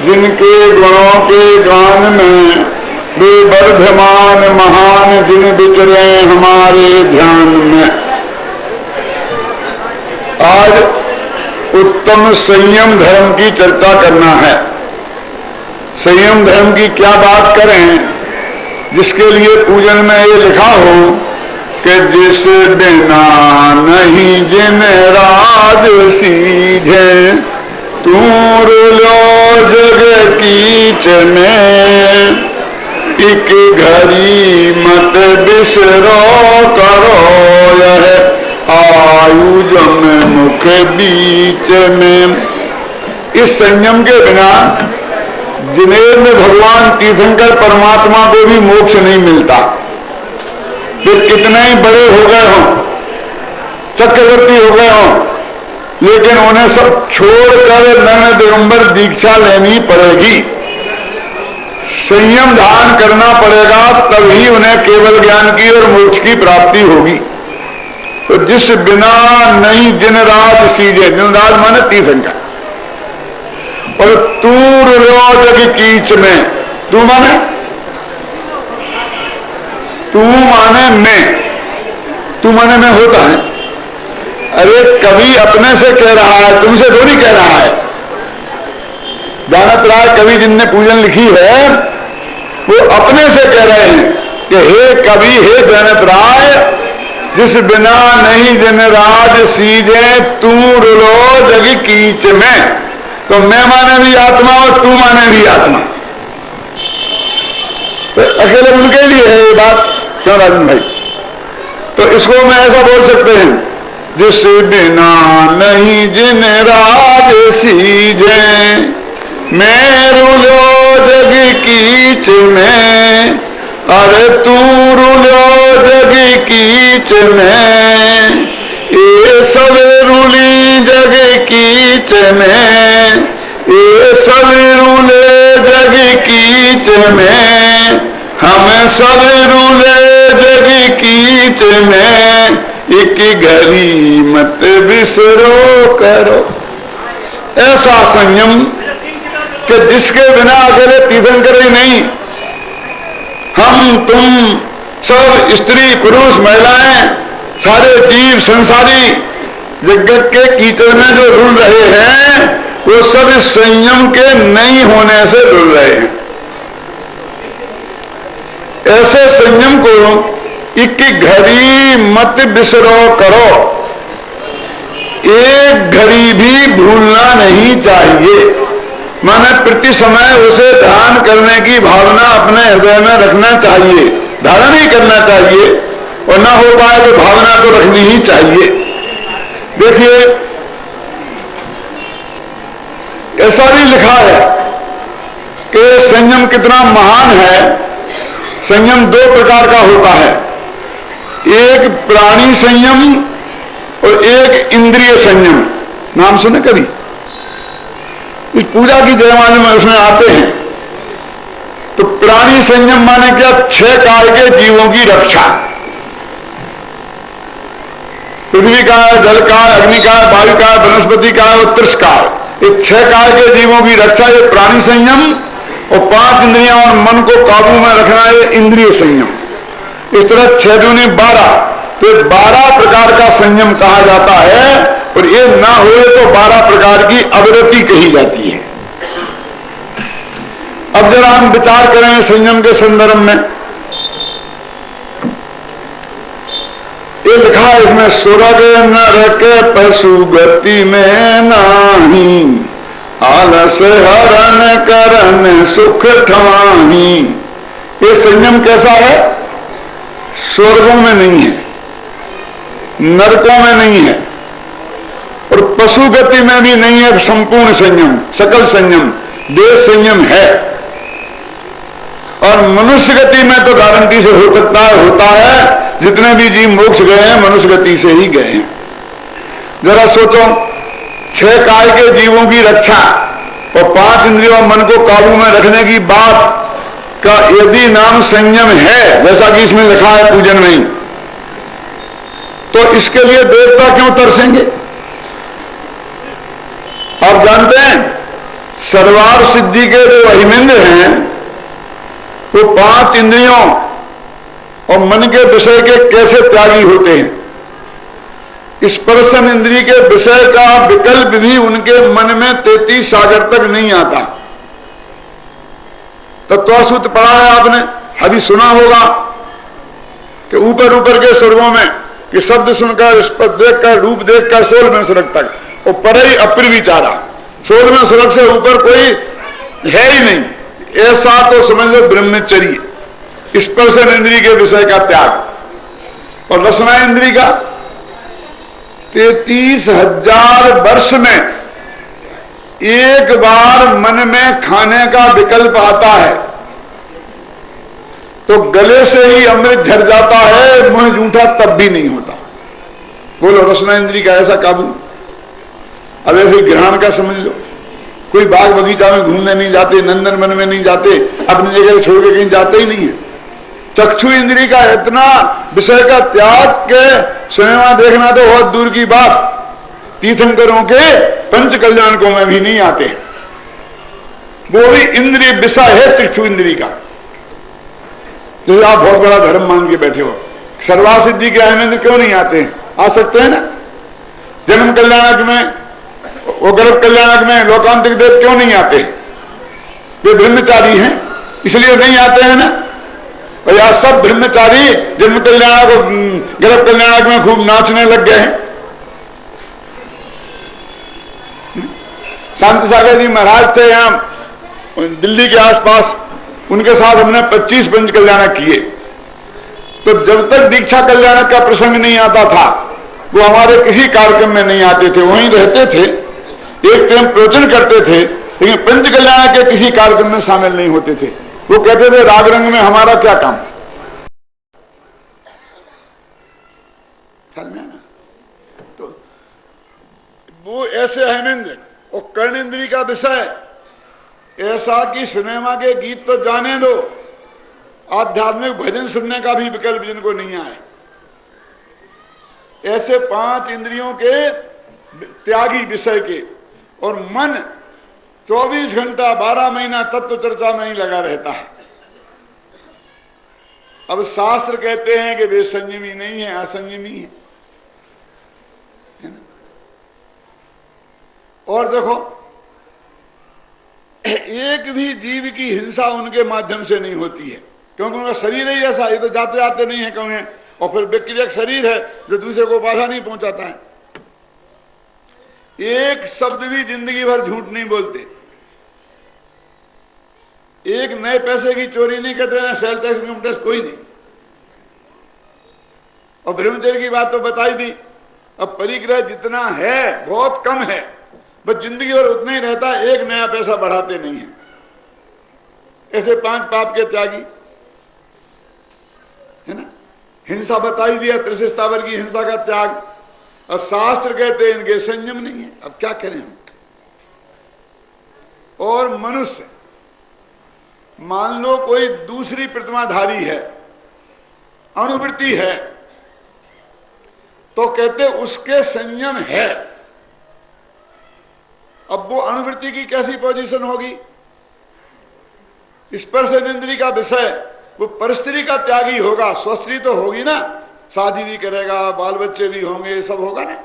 जिनके गुणों के गान में वे वर्धमान महान जिन विचरे हमारे ध्यान में। आज उत्तम संयम धर्म की चर्चा करना है। संयम धर्म की क्या बात करें जिसके लिए पूजन में ये लिखा हो कि जिस बिना नहीं जिन राज सीधे तूर लो जग कीच में, एक घड़ी मत बिसरो करो यह आयुजम मुख बीच में। इस संयम के बिना जिनेर में भगवान तीर्थंकर परमात्मा को भी मोक्ष नहीं मिलता। वे कितने ही बड़े हो गए हों, चक्रवर्ती हो गए हों, लेकिन उन्हें सब छोड़कर नयन दिगंबर दीक्षा लेनी पड़ेगी। संयम धारण करना पड़ेगा, तभी उन्हें केवल ज्ञान की और मोक्ष की प्राप्ति होगी। तो जिस बिना नहीं जिन राज सीजे, जिन राज माने तीर्थंकर, और तूर लो जग कीच में, तू माने मैं, तू माने मैं होता है। अरे कवि अपने से कह रहा है, तुमसे थोड़ी कह रहा है। दानत राय कवि जिनने पूजन लिखी है वो अपने से कह रहे हैं कि हे कवि, हे दानत राय, जिस बिना नहीं जिन राज सीधे तूर लो जग कीच में। तो मैं माने भी आत्मा और तू माने भी आत्मा, तो अकेले उनके लिए है ये बात, क्यों राजन भाई? तो इसको मैं ऐसा बोल सकते हैं, जिस बिना नहीं जिन राज सीधे मैं रुलो जग कीच में, अरे तू रुलो जग कीच में, ये सब रुली जग कीच में, ये सब रुले जग कीच में, हम सब रुले जग कीच में, एक घड़ी मत बिसरो करो। ऐसा संयम कि जिसके बिना अकेले तीर्थंकर ही नहीं, हम तुम सब स्त्री पुरुष महिलाएं सारे जीव संसारी जगत के कीचड़ में जो रुल रहे हैं वो सब इस संयम के नहीं होने से रुल रहे हैं। ऐसे संयम को एक घड़ी मत बिसरो करो, एक घड़ी भी भूलना नहीं चाहिए। माने प्रति समय उसे ध्यान करने की भावना अपने हृदय में रखना चाहिए, धारण ही करना चाहिए, और ना हो पाए तो भावना तो रखनी ही चाहिए। देखिए ऐसा भी लिखा है कि संयम कितना महान है। संयम दो प्रकार का होता है, एक प्राणी संयम और एक इंद्रिय संयम। नाम सुने कभी? इस पूजा की जयमाला में उसमें आते हैं। तो प्राणी संयम माने क्या? 6 काल के जीवों की रक्षा। पृथ्वी का, जल का, अग्नि का, वायु का, वनस्पति का और त्रिश काल, ये 6 काल के जीवों की रक्षा ये प्राणी संयम, और 5 इंद्रियां और मन को काबू में रखना ये इंद्रिय संयम। इस तरह 6 दूनी 12, तो 12 प्रकार का संयम कहा जाता है। और ये ना हुए तो 12 प्रकार की अवरति कही जाती है। अब जरा हम विचार करें संयम के संदर्भ में। ये लिखा है इसमें, स्वर्ग नरक पशु गति में नाही, आलस हरण करन सुख ठाही। ये संयम कैसा है? स्वर्गों में नहीं है, नरकों में नहीं है, और पशु गति में भी नहीं है। संपूर्ण संयम, सकल संयम, देश संयम है। और मनुष्य गति में तो गारंटी से हो सकता है, होता है। जितने भी जीव मोक्ष गए हैं मनुष्य गति से ही गए हैं। जरा सोचो, 6 काल के जीवों की रक्षा और 5 इंद्रियों मन को काबू में रखने की बात का यदि नाम संयम है, जैसा कि इसमें लिखा है पूजन में ही, तो इसके लिए देवता क्यों तरसेंगे? आप जानते हैं सर्वार सिद्धि के जो अहिमेंद्र हैं वो 5 इंद्रियों और मन के विषय के कैसे त्यागी होते हैं। स्पर्शन इंद्रिय के विषय का विकल्प भी उनके मन में 33 सागर तक नहीं आता। तत्वसूत्र पढ़ा है आपने, अभी सुना होगा कि ऊपर ऊपर के स्वर्गों में कि शब्द सुनकर, स्पर्श देखकर, रूप देखकर 16वें स्वर्ग तक, और पर ही अप्र विचारा, 16वें स्वर्ग से ऊपर कोई है ही नहीं। ऐसा तो समझ लो ब्रह्मचर्य। स्पर्शन इंद्रिय के विषय का त्याग और रसना इंद्रिय का 33,000 वर्ष में एक बार मन में खाने का विकल्प आता है तो गले से ही अमृत झर जाता है, मुंह जूठा तब भी नहीं होता। बोलो रसना इंद्रिय का ऐसा काबू। अब ऐसे ग्रहण का समझ लो, कोई बाग बगीचा में घूमने नहीं जाते, नंदन वन में नहीं जाते, अपनी जगह छोड़ के कहीं जाते ही नहीं है। चक्षु इंद्रिय का इतना विषय का त्याग के सिनेमा देखना तो बहुत दूर की बात, तीर्थंकरों के पंच कल्याणकों में भी नहीं आते। वो भी इंद्रिय विषय है चक्षु इंद्रिय का। जैसे आप बहुत बड़ा धर्म मान के बैठे हो, सर्वासिद्धि के आनंद क्यों नहीं आते हैं? आ सकते हैं ना। जन्म कल्याणक में, वो गर्भ कल्याणक में लोकांतिक देव क्यों नहीं आते? वे ब्रह्मचारी हैं इसलिए नहीं आते हैं ना। और यहाँ सब ब्रह्मचारी जन्म कल्याणक और गर्भ कल्याणक में खूब नाचने लग गए हैं। शांति सागर जी महाराज थे यहाँ दिल्ली के आसपास, उनके साथ हमने 25 पंच कल्याणक किए। तो जब तक दीक्षा कल्याणक का प्रसंग नहीं आता था वो हमारे किसी कार्यक्रम में नहीं आते थे, वहीं रहते थे, एक टाइम प्रवचन करते थे, लेकिन पंच कल्याणक के किसी कार्यक्रम में शामिल नहीं होते थे। वो कहते थे राग रंग में हमारा क्या काम। तो वो ऐसे अहमेंद्र और कर्णेंद्रिय का विषय ऐसा कि सिनेमा के गीत तो जाने दो, आध्यात्मिक भजन सुनने का भी विकल्प जिनको नहीं आए। ऐसे 5 इंद्रियों के त्यागी विषय के, और मन 24 घंटा 12 महीना तत्व चर्चा में ही लगा रहता है। अब शास्त्र कहते हैं कि वे संयमी नहीं है, असंयमी है ना? और देखो एक भी जीव की हिंसा उनके माध्यम से नहीं होती है, क्योंकि उनका शरीर ही ऐसा, ये तो जाते आते नहीं है कहीं, और फिर विक्रियक शरीर है जो दूसरे को बाधा नहीं पहुंचाता है। एक शब्द भी जिंदगी भर झूठ नहीं बोलते, एक नए पैसे की चोरी नहीं करते, ना सेल टैक्स इनकम टैक्स कोई नहीं। और ब्रह्मचर्य की बात तो बताई दी। अब परिग्रह जितना है बहुत कम है, बस जिंदगी भर उतना ही रहता है, एक नया पैसा बढ़ाते नहीं है। ऐसे 5 पाप के त्यागी है ना। हिंसा बताई दिया, त्रिशिष्टावर की हिंसा का त्याग, और शास्त्र कहते हैं इनके संयम नहीं है। अब क्या करें हम। और मनुष्य मान लो कोई दूसरी प्रतिमाधारी है, अनुवृत्ति है, तो कहते उसके संयम है। अब वो अनुवृत्ति की कैसी पोजीशन होगी? स्पर्श इंद्रिय का विषय, वो परस्त्री का त्यागी होगा, स्वस्त्री तो होगी ना, शादी भी करेगा, बाल बच्चे भी होंगे, सब होगा ना,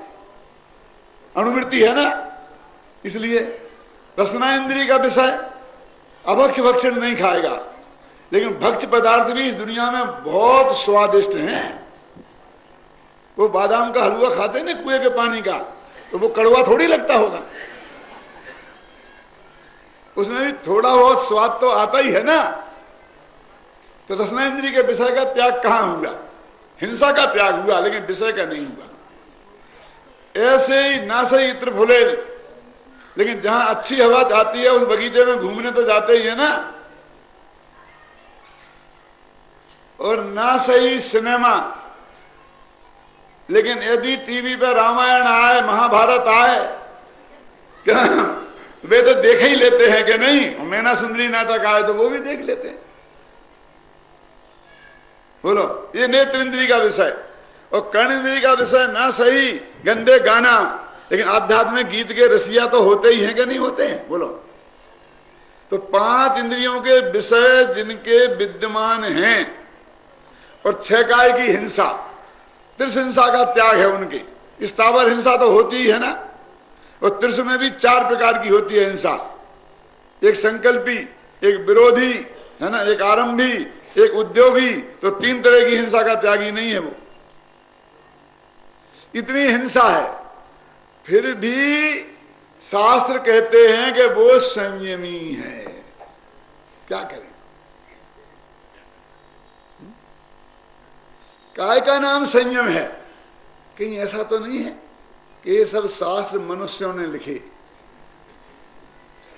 अनुवृत्ति है ना। इसलिए रसना इंद्रिय का विषय, अभक्ष भक्षण नहीं खाएगा, लेकिन भक्ष पदार्थ भी इस दुनिया में बहुत स्वादिष्ट हैं। वो बादाम का हलवा खाते हैं ना कुएं के पानी का, तो वो कड़वा थोड़ी लगता होगा, उसमें भी थोड़ा बहुत स्वाद तो आता ही है ना। तो रसना इंद्रिय के विषय का त्याग कहां हुआ? हिंसा का त्याग हुआ, लेकिन विषय का नहीं हुआ। ऐसे ही ना सही इत्र फुले, लेकिन जहां अच्छी हवा आती है उस बगीचे में घूमने तो जाते ही है ना। और ना सही सिनेमा, लेकिन यदि टीवी पे रामायण आए, महाभारत आए, क्या वे तो देख ही लेते हैं कि नहीं। मैना सुंदरी नाटक आए तो वो भी देख लेते हैं। बोलो, ये नेत्र इंद्रिय का विषय। और कर्ण इंद्रिय का विषय ना सही गंदे गाना, लेकिन आध्यात्मिक गीत के रसिया तो होते ही हैं कि नहीं होते हैं? बोलो, तो 5 इंद्रियों के विषय जिनके विद्यमान हैं और 6 काय की हिंसा, त्रिश हिंसा का त्याग है उनके। स्थावर हिंसा तो होती ही है ना, और त्रिश में भी 4 प्रकार की होती है हिंसा। एक संकल्पी, एक विरोधी, है ना, एक आरंभी, एक उद्योगी। तो 3 तरह की हिंसा का त्यागी नहीं है वो। इतनी हिंसा है, फिर भी शास्त्र कहते हैं कि वो संयमी है। क्या करें? काय का नाम संयम है? कहीं ऐसा तो नहीं है कि ये सब शास्त्र मनुष्यों ने लिखे,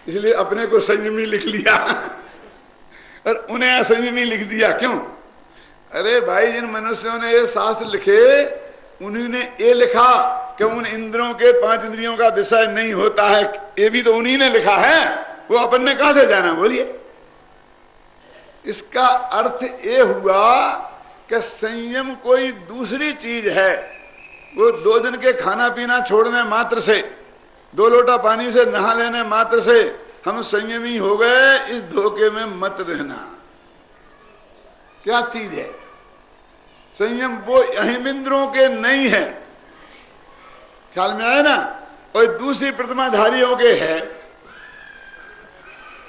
इसलिए अपने को संयमी लिख लिया और उन्हें असंयमी लिख दिया? क्यों? अरे भाई, जिन मनुष्यों ने ये शास्त्र लिखे उन्होंने ये लिखा कि उन इंद्रियों के 5 इंद्रियों का विषय नहीं होता है, ये भी तो उन्हीं ने लिखा है। वो अपन ने कहां से जाना? बोलिए। इसका अर्थ ये हुआ कि संयम कोई दूसरी चीज है। वो 2 दिन के खाना पीना छोड़ने मात्र से, 2 लोटा पानी से नहा लेने मात्र से हम संयमी हो गए, इस धोखे में मत रहना। क्या चीज है संयम? वो अहिमिंद्रों के नहीं है, ख्याल में आया ना? और दूसरी प्रतिमाधारियों के है।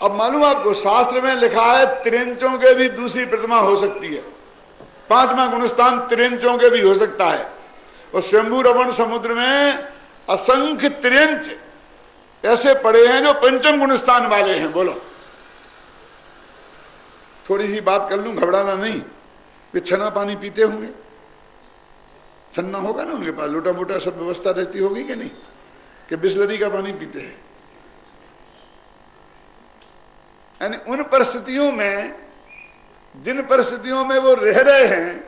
अब मालूम आपको, शास्त्र में लिखा है त्रिंचों के भी दूसरी प्रतिमा हो सकती है। 5वां गुणस्थान त्रिंचों के भी हो सकता है। और स्वयंभू रमण समुद्र में असंख्य त्रिंच ऐसे पड़े हैं जो 5म गुणस्थान वाले हैं। बोलो, थोड़ी सी बात कर लूं, घबराना नहीं। वे छन्ना पानी पीते होंगे, छन्ना होगा ना उनके पास, लोटा मोटा सब व्यवस्था रहती होगी कि नहीं, कि बिस्लरी का पानी पीते हैं। यानी उन परिस्थितियों में, जिन परिस्थितियों में वो रह रहे हैं,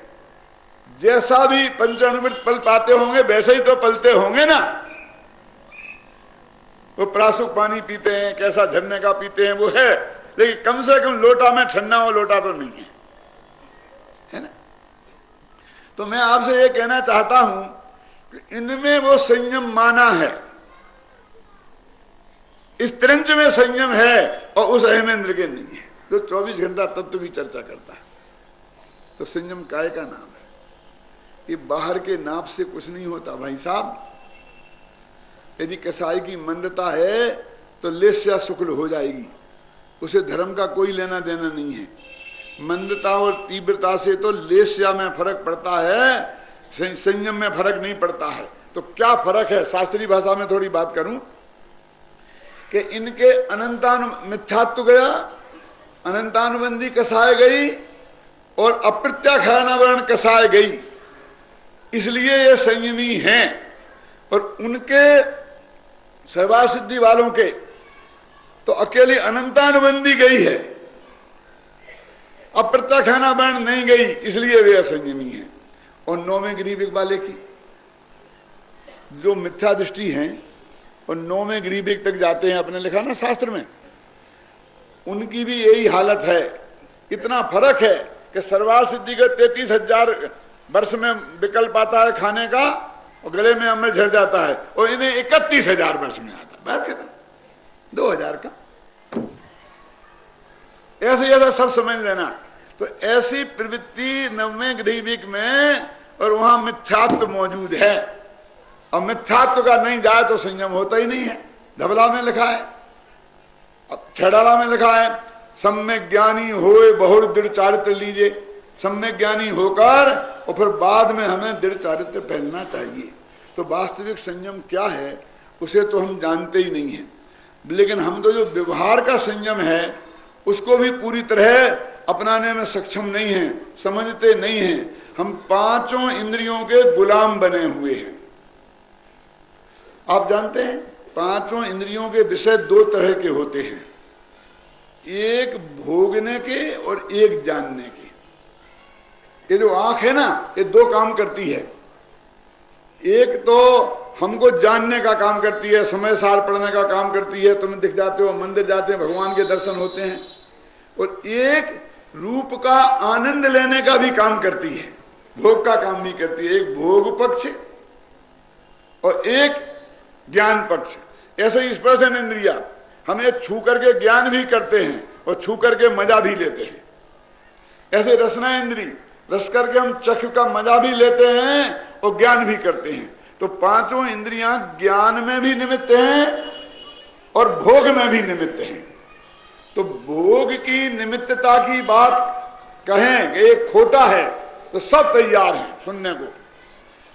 जैसा भी पंचानुवृत्त पल पाते होंगे वैसे ही तो पलते होंगे ना। वो प्रासुक पानी पीते हैं, कैसा झरने का पीते हैं वो है, लेकिन कम से कम लोटा में छन्ना वो लोटा तो नहीं है ना। तो मैं आपसे ये कहना चाहता हूं कि इनमें वो संयम माना है, इस त्रिंच में संयम है और उस अहिमेंद्र के नहीं है, जो 24 घंटा तत्व की चर्चा करता है। तो संयम काय का नाम है। ये बाहर के नाप से कुछ नहीं होता भाई साहब। यदि कसाई की मंदता है तो लेस्या शुक्ल हो जाएगी, उसे धर्म का कोई लेना देना नहीं है। मंदता और तीव्रता से तो लेस्या में फर्क पड़ता है, संयम में फर्क नहीं पड़ता है। तो क्या फर्क है? शास्त्रीय भाषा में थोड़ी बात करूं कि इनके मिथ्यात्व गया, अनंतानुबंधी कसाय गई और अप्रत्याख्यानावरण कसाय गई, इसलिए ये संयमी हैं। और उनके सर्वासिद्धि वालों के तो अकेली अनंतानुबंधी गई है, अप्रत्याख्यानावरण नहीं गई, इसलिए वे असंयमी हैं। और 9वें ग्रीविक वाले की जो मिथ्या दृष्टि है और 9वें ग्रीविक तक जाते हैं, अपने लिखा ना शास्त्र में, उनकी भी यही हालत है। इतना फर्क है कि सर्वासिद्धि का 33,000 वर्ष में विकल्प आता है खाने का और गले में अमृत झड़ जाता है, और इन्हें 31,000 वर्ष में आता है। बात कहता 2000 का ऐसे ऐसा सब समझ लेना। तो ऐसी प्रवृत्ति 9वें ग्रीविक में, और वहां मिथ्यात्व मौजूद है, और मिथ्यात्व का नहीं जाए तो संयम होता ही नहीं है। धबला में लिखा है, छड़ाला में लिखा है, सम्यक ज्ञानी होए बहुत दृढ़ चारित्र लीजिए। सम्यक ज्ञानी होकर और फिर बाद में हमें दृढ़ चारित्र पहनना चाहिए। तो वास्तविक संयम क्या है उसे तो हम जानते ही नहीं है, लेकिन हम तो जो व्यवहार का संयम है उसको भी पूरी तरह अपनाने में सक्षम नहीं है, समझते नहीं हैं। हम 5 इंद्रियों के गुलाम बने हुए हैं। आप जानते हैं 5 इंद्रियों के विषय 2 तरह के होते हैं, एक भोगने के और एक जानने के। ये जो आंख है ना, ये 2 काम करती है। एक तो हमको जानने का काम करती है, समय सार पढ़ने का काम करती है, तुम दिख जाते हो, मंदिर जाते हैं, भगवान के दर्शन होते हैं। और एक रूप का आनंद लेने का भी काम करती है, भोग का काम नहीं करती है। एक भोग पक्ष और एक ज्ञान पक्ष। ऐसे ही स्पर्शन इंद्रिया, हम ये छू करके ज्ञान भी करते हैं और छू करके मजा भी लेते हैं। ऐसे रसना इंद्री, रस करके हम चख का मजा भी लेते हैं और ज्ञान भी करते हैं। तो पांचों इंद्रियां ज्ञान में भी निमित्त हैं और भोग में भी निमित्त हैं। तो भोग की निमित्तता की बात कहें कि ये खोटा है तो सब तैयार हैं सुनने को,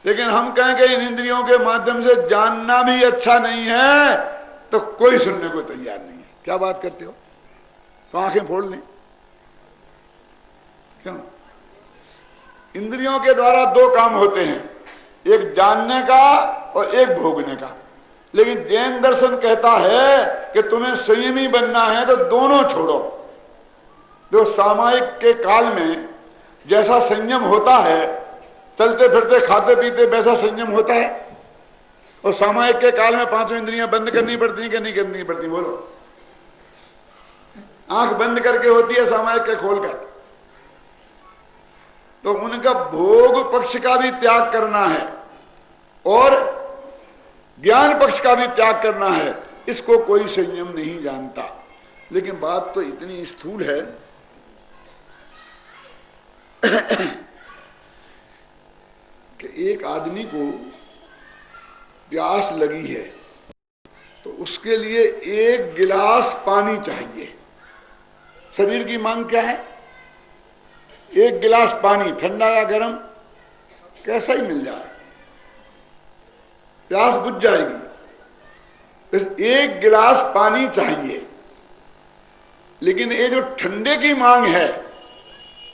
लेकिन हम कहें कि इन इंद्रियों के माध्यम से जानना भी अच्छा नहीं है तो कोई सुनने को तैयार नहीं है। क्या बात करते हो? तो आंखें फोड़ लें। क्यों? इंद्रियों के द्वारा दो काम होते हैं, एक जानने का और एक भोगने का। लेकिन जैन दर्शन कहता है कि तुम्हें संयमी बनना है तो दोनों छोड़ो। जो सामायिक के काल में जैसा संयम होता है, चलते फिरते खाते पीते वैसा संयम होता है, और सामायिक के काल में पांचों इंद्रियां बंद करनी पड़ती हैं कि नहीं करनी पड़ती? बोलो। आंख बंद करके होती है, सामायिक के खोलकर। तो उनका भोग पक्ष का भी त्याग करना है और ज्ञान पक्ष का भी त्याग करना है। इसको कोई संयम नहीं जानता। लेकिन बात तो इतनी स्थूल है कि एक आदमी को प्यास लगी है तो उसके लिए एक गिलास पानी चाहिए। शरीर की मांग क्या है? एक गिलास पानी, ठंडा या गर्म कैसा ही मिल जाए, प्यास बुझ जाएगी। बस एक गिलास पानी चाहिए। लेकिन ये जो ठंडे की मांग है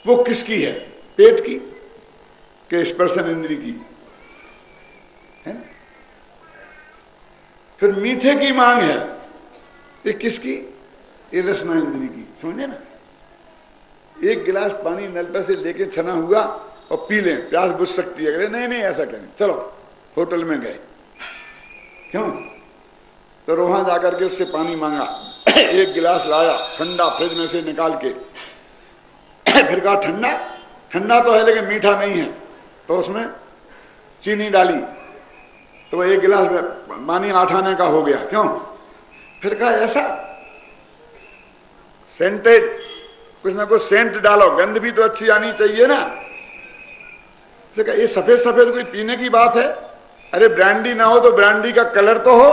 वो किसकी है? पेट की कि स्पर्शन इंद्री की है ना? फिर मीठे की मांग है, ये किसकी? ये रसना इंद्री की। समझे ना? एक गिलास पानी नल पर से लेके छना हुआ और पी लें, प्यास बुझ सकती है। नहीं नहीं ऐसा करें, चलो होटल में गए, क्यों? तो वहां जाकर के उससे पानी मांगा, एक गिलास लाया ठंडा फ्रिज में से निकाल के, फिर कहा ठंडा, ठंडा तो है लेकिन मीठा नहीं है, तो उसमें चीनी डाली तो एक गिलास में पानी 8 आने का हो गया। क्यों? फिर कहा ऐसा सेंटेड, कुछ ना कुछ सेंट डालो, गंध भी तो अच्छी आनी चाहिए ना। तो कहा ये सफेद सफेद कोई पीने की बात है? अरे ब्रांडी ना हो तो ब्रांडी का कलर तो हो,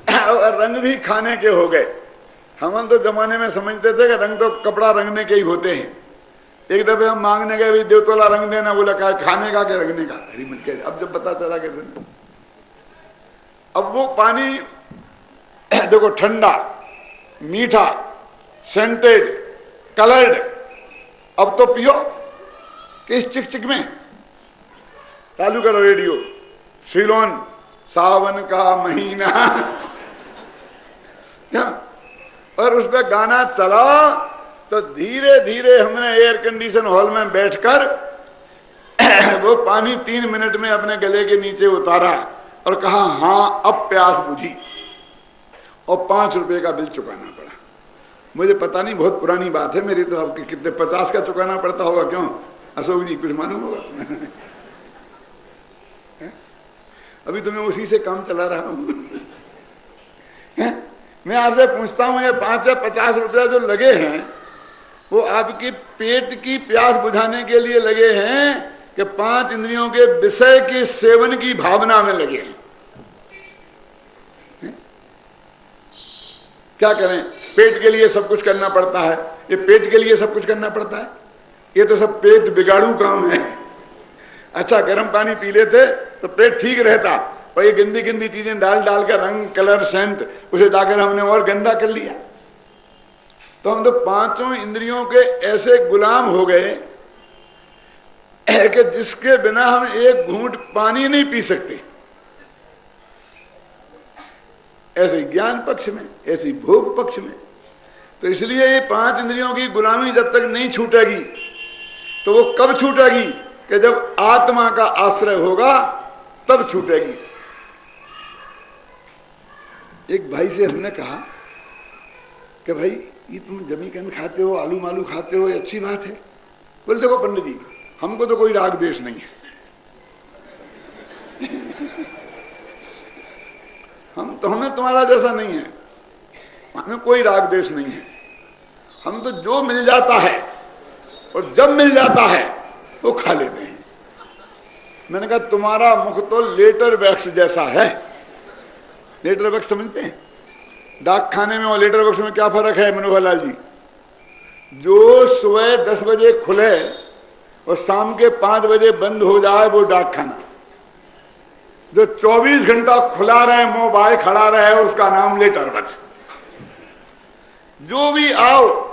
और रंग भी खाने के हो गए। हम तो जमाने में समझते थे कि रंग तो कपड़ा रंगने के ही होते हैं। एक दफे हम मांगने गए, भाई देवतोला रंग देना, बोला कहा खाने का क्या रंगने का? हरी मिर्च। अब जब पता चला कि अब वो पानी देखो ठंडा, मीठा, सेंटेड, कलर्ड, अब तो पियो किस चिक में। चालू करो रेडियो, सिलोन सावन का महीना क्या, और उस पर गाना चला तो धीरे धीरे हमने एयर कंडीशन हॉल में बैठकर वो पानी 3 मिनट में अपने गले के नीचे उतारा और कहा हाँ अब प्यास बुझी, और 5 रुपए का बिल चुकाना पड़ा। मुझे पता नहीं, बहुत पुरानी बात है मेरी, तो आपके कितने 50 का चुकाना पड़ता होगा। क्यों अशोक जी, कुछ मालूम होगा? अभी तो मैं उसी से काम चला रहा हूं। मैं आपसे पूछता हूं, ये 5 या 50 रुपया जो लगे हैं वो आपकी पेट की प्यास बुझाने के लिए लगे हैं कि 5 इंद्रियों के विषय के सेवन की भावना में लगे हैं? क्या करें, पेट के लिए सब कुछ करना पड़ता है। ये पेट के लिए सब कुछ करना पड़ता है, ये तो सब पेट बिगाड़ू काम है। अच्छा गर्म पानी पी लेते तो पेट ठीक रहता, और ये गंदी गंदी चीजें डाल डाल कर रंग कलर सेंट उसे डालकर हमने और गंदा कर लिया। तो हम तो 5 इंद्रियों के ऐसे गुलाम हो गए कि जिसके बिना हम एक घूंट पानी नहीं पी सकते। ऐसे ज्ञान पक्ष में, ऐसे भोग पक्ष में। तो इसलिए ये 5 इंद्रियों की गुलामी जब तक नहीं छूटेगी तो वो कब छूटेगी? कि जब आत्मा का आश्रय होगा तब छूटेगी। एक भाई से हमने कहा कि भाई ये तुम जमीकंद खाते हो, आलू मालू खाते हो, ये अच्छी बात है। बोले देखो पंडित जी, हमको तो कोई राग देश नहीं है। हम हमें तुम्हारा जैसा नहीं है, हमें कोई राग द्वेष नहीं है। हम तो जो मिल जाता है और जब मिल जाता है वो खा लेते हैं। मैंने कहा तुम्हारा मुख तो लेटर बॉक्स जैसा है। लेटर बॉक्स समझते हैं? डाक खाने में और लेटर बॉक्स में क्या फर्क है मनोहर लाल जी? जो सुबह 10 बजे खुले और शाम के 5 बजे बंद हो जाए वो डाक खाना। जो 24 घंटा खुला रहे, मुंह बाय खड़ा रहे, उसका नाम लेटर बॉक्स। जो भी आओ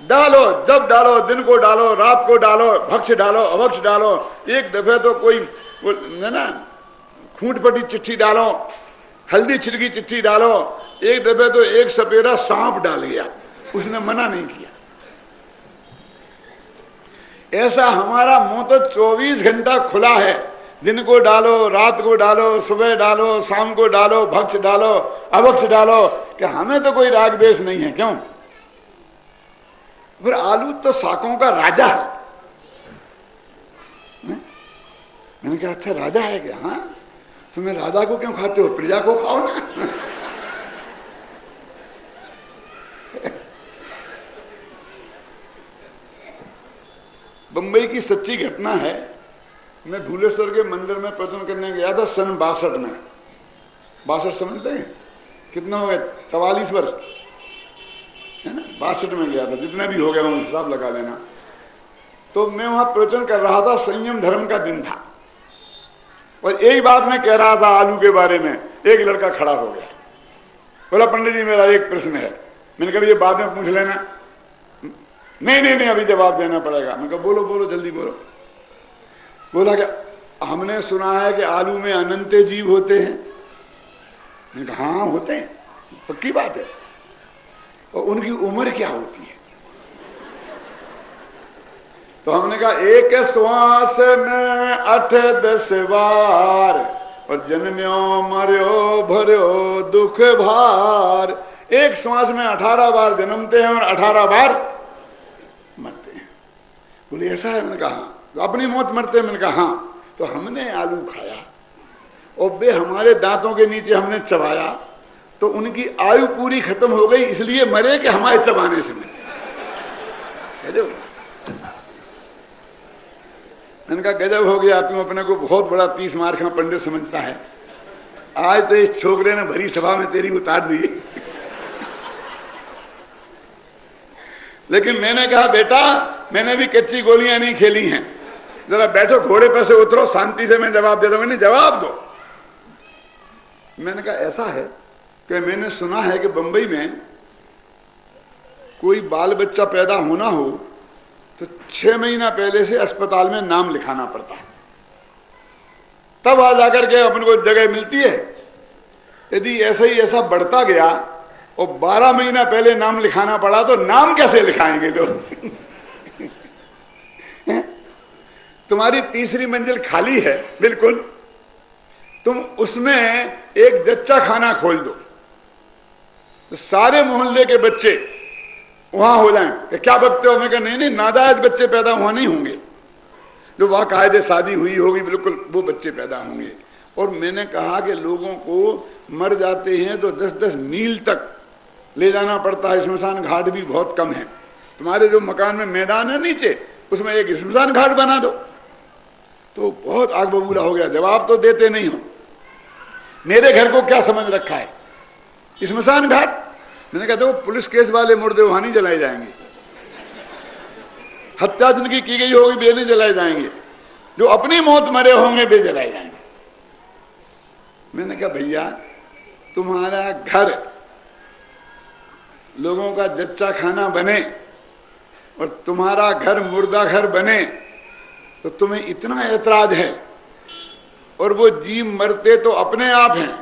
डालो, जब डालो, दिन को डालो, रात को डालो, भक्ष डालो, अभक्ष डालो। एक दफे तो कोई ना खूंट पटी चिट्ठी डालो, हल्दी छिड़की चिट्ठी डालो। एक दफे तो एक सपेरा सांप डाल गया, उसने मना नहीं किया। ऐसा हमारा मुंह तो 24 घंटा खुला है। दिन को डालो, रात को डालो, सुबह डालो, शाम को डालो, भक्ष डालो, अभक्ष डालो, कि हमें तो कोई राग द्वेष नहीं है। क्यों? फिर आलू तो शाकों का राजा है। मैंने कहा अच्छा राजा है क्या? हाँ, तुम्हें राजा को क्यों खाते हो, प्रजा को खाओ ना। बंबई की सच्ची घटना है। मैं भूलेश्वर के मंदिर में प्रवचन करने गया था सन 62 में। 62 समझते हैं कितना हो गया? 44 वर्ष है ना। 62 में गया था, जितने भी हो गए वो हिसाब लगा लेना। तो मैं वहां प्रवचन कर रहा था, संयम धर्म का दिन था, और यही बात मैं कह रहा था आलू के बारे में। एक लड़का खड़ा हो गया, बोला पंडित जी मेरा एक प्रश्न है। मैंने कहा ये बाद में पूछ लेना। नहीं अभी जवाब देना पड़ेगा। मैंने कहा बोलो बोलो जल्दी बोलो। बोला क्या हमने सुना है कि आलू में अनंत जीव होते हैं। मैंने कहा हाँ होते हैं, पक्की बात है। और उनकी उम्र क्या होती है? तो हमने कहा एक श्वास में 8-10 बार, और जन्म्यो मर्यो भर्यो दुख भार। एक श्वास में 18 बार जन्मते हैं और 18 बार मरते हैं। बोले ऐसा है? मैंने कहा हाँ। तो अपनी मौत मरते हैं? मैंने कहा हाँ। तो हमने आलू खाया और वे हमारे दांतों के नीचे हमने चबाया, तो उनकी आयु पूरी खत्म हो गई, इसलिए मरे कि हमारे चबाने से मरे। गजब। मैंने कहा गजब हो गया, तुम अपने को बहुत बड़ा 30 मार का पंडित समझता है। आज तो इस छोकरे ने भरी सभा में तेरी उतार दी। लेकिन मैंने कहा बेटा मैंने भी कच्ची गोलियां नहीं खेली हैं, जरा बैठो घोड़े पर से उतरो, शांति से मैं जवाब दे दूंगा। नहीं जवाब दो। मैंने कहा ऐसा है कि मैंने सुना है कि बंबई में कोई बाल बच्चा पैदा होना हो तो 6 महीना पहले से अस्पताल में नाम लिखाना पड़ता है, तब आ जाकर के अपन को जगह मिलती है। यदि ऐसा ही ऐसा बढ़ता गया और 12 महीना पहले नाम लिखाना पड़ा तो नाम कैसे लिखाएंगे लोग? तुम्हारी तीसरी मंजिल खाली है बिल्कुल, तुम उसमें एक जच्चा खाना खोल दो तो सारे मोहल्ले के बच्चे वहां हो जाएं। क्या बकते हो? मैं कहा नहीं नाजायज बच्चे पैदा वहां नहीं होंगे, जो वहां कायदे शादी हुई होगी बिल्कुल वो बच्चे पैदा होंगे। और मैंने कहा कि लोगों को मर जाते हैं तो 10-10 मील तक ले जाना पड़ता है। शमशान घाट भी बहुत कम है। तुम्हारे जो मकान में मैदान है नीचे, उसमें एक शमशान घाट बना दो तो बहुत आग बबूला हो गया। जवाब तो देते नहीं हो। मेरे घर को क्या समझ रखा है शमशान घाट? मैंने कहा देखो पुलिस केस वाले मुर्दे वहां नहीं जलाए जाएंगे, हत्या जिनकी की गई होगी वे नहीं जलाए जाएंगे, जो अपनी मौत मरे होंगे वे जलाए जाएंगे। मैंने कहा भैया तुम्हारा घर लोगों का जच्चा खाना बने और तुम्हारा घर मुर्दा घर बने तो तुम्हें इतना ऐतराज है, और वो जीव मरते तो अपने आप हैं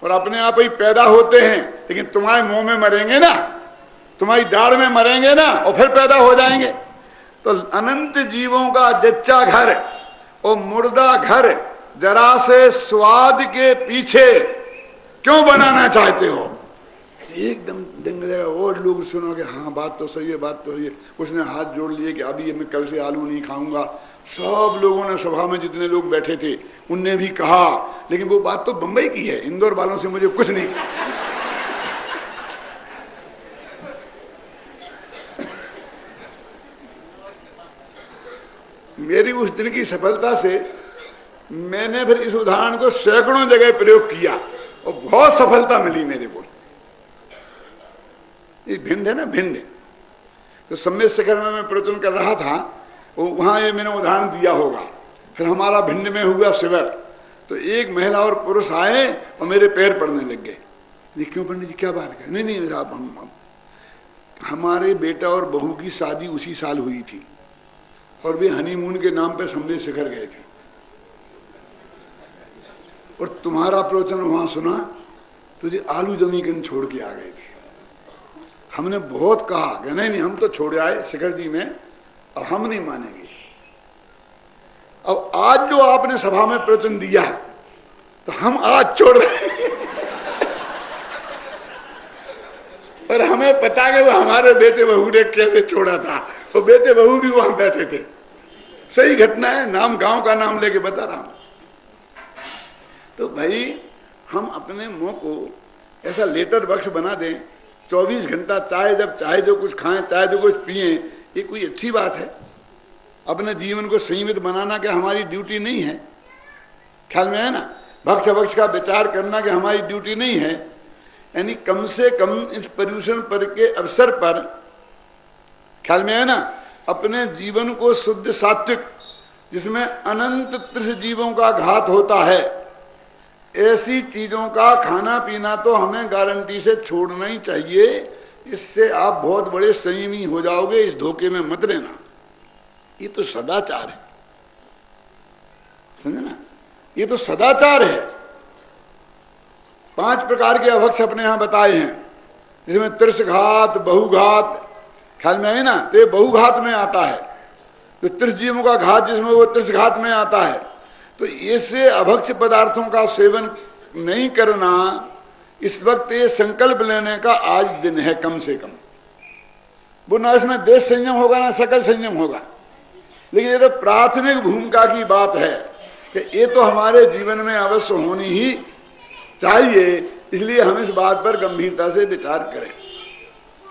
और अपने आप ही पैदा होते हैं, लेकिन तुम्हारे मुंह में मरेंगे ना, तुम्हारी डाढ़ में मरेंगे ना और फिर पैदा हो जाएंगे। तो अनंत जीवों का जच्चा घर और मुर्दा घर जरा से स्वाद के पीछे क्यों बनाना चाहते हो? एकदम वो लोग सुना कि हाँ बात तो सही है, बात तो सही है। उसने हाथ जोड़ लिए कि अभी मैं कल से आलू नहीं खाऊंगा। सब लोगों ने, सभा में जितने लोग बैठे थे उनने भी कहा, लेकिन वो बात तो बंबई की है, इंदौर वालों से मुझे कुछ नहीं। मेरी उस दिन की सफलता से मैंने फिर इस उदाहरण को सैकड़ों जगह प्रयोग किया और बहुत सफलता मिली मेरे को। ये भिंड है ना, भिंड, तो सम्मेद शिखर में मैं प्रवचन कर रहा था, वहां ये मैंने उदाहरण दिया होगा। फिर हमारा भिंड में हुआ शिविर, तो एक महिला और पुरुष आए और मेरे पैर पड़ने लग गए। ये क्यों पंडित जी, क्या बात है? नहीं नहीं साहब, हम हमारे बेटा और बहू की शादी उसी साल हुई थी और वे हनीमून के नाम पे सम्मेद शिखर गए थे, और तुम्हारा प्रवचन वहां सुना तो जी आलू जमीकन छोड़ के आ गए थे। हमने बहुत कहा कि नहीं नहीं, हम तो छोड़ आए शिखर जी में, अब हम नहीं मानेंगे। अब आज जो आपने सभा में प्रवचन दिया तो हम आज छोड़ रहे पर हमें पता कि वो हमारे बेटे बहू ने कैसे छोड़ा था, वो बेटे बहू भी वहां बैठे थे। सही घटना है, नाम गांव का नाम लेके बता रहा हूं। तो भाई हम अपने मुंह को ऐसा लेटर बक्स बना दें, 24 घंटा चाहे जब चाहे जो कुछ खाएं, चाहे जो कुछ पिए, ये कोई अच्छी बात है? अपने जीवन को संयमित बनाना क्या हमारी ड्यूटी नहीं है? ख्याल में है ना? भक्ष भक्ष का विचार करना कि हमारी ड्यूटी नहीं है? यानी कम से कम इस पर्यूषण पर के अवसर पर, ख्याल में है ना, अपने जीवन को शुद्ध सात्विक, जिसमें अनंत त्रिश जीवों का घात होता है, ऐसी चीजों का खाना पीना तो हमें गारंटी से छोड़ना ही चाहिए। इससे आप बहुत बड़े संयमी हो जाओगे, इस धोखे में मत रहना। ये तो सदाचार है, समझे ना? ये तो सदाचार है। 5 प्रकार के अभक्ष अपने यहां बताए हैं, जिसमें त्रिशघात, बहुघात, ख्याल में है ना, तो ये बहुघात में आता है। तो त्रिश जीवों का घात जिसमें, वो त्रिशघात में आता है। तो ऐसे अभक्ष पदार्थों का सेवन नहीं करना, इस वक्त ये संकल्प लेने का आज दिन है कम से कम। वो ना इसमें देश संयम होगा ना सकल संयम होगा, लेकिन ये तो प्राथमिक भूमिका की बात है कि ये तो हमारे जीवन में अवश्य होनी ही चाहिए। इसलिए हम इस बात पर गंभीरता से विचार करें।